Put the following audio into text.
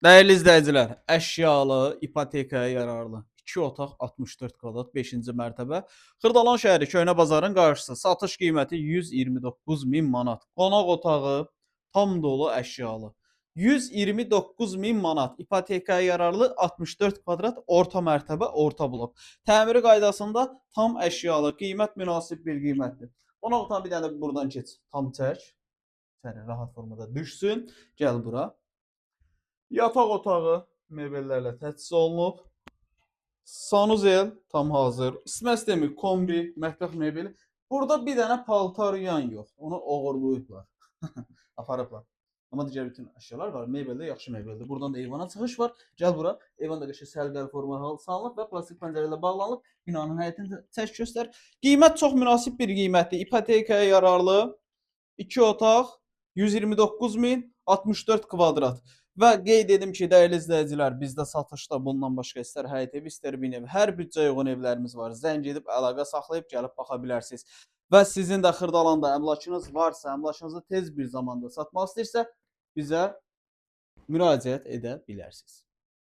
Dəyərli izləyicilər, əşyalı, ipotekaya yararlı 2 otaq 64 kvadrat 5-ci mərtəbə Xırdalan şəhəri Köhnə bazarın qarşısı. Satış qiyməti 129 min manat. Qonaq otağı tam dolu əşyalı. 129 min manat ipotekaya yararlı 64 kvadrat orta mərtəbə orta blok. Təmiri qaydasında tam əşyalı, qiymət münasib bir qiymətdir. Qonaq otağı bir dənə buradan keç, tam çək. Səni rahat formada düşsün. Gəl bura. Yataq otağı mebellərlə təchiz olunub. Sanuzel tam hazır. İstinmə sistemi, kombi, mətbəx mebeli. Burada bir dənə paltaryan yox. Onu oğurlayıblar. Aparıblar. Amma digər bütün əşyalar var. Mebel də yaxşı mebeldir. Buradan da eyvana çıxış var. Gəl bura. Eyvan da qəşəng səliqəli formada salınıb və plastik pəncərə ilə bağlanıb. Binanın həyətini çək göstər. Qiymət çox münasib bir qiymətdir. İpotekaya yararlı 2 otaq 129 min 64 kvadrat. Və qeyd edim ki, dəyərli izləyicilər, bizdə satışda bundan başqa istər həyət evi, istər bin ev, hər büdcəyə uyğun evlərimiz var. Zəng edib əlaqə saxlayıb gəlib baxa bilərsiniz. Və sizin də Xırdalanda əmlakınız varsa, əmlakınızı tez bir zamanda satmaq istəyirsə, bizə müraciət edə bilərsiniz.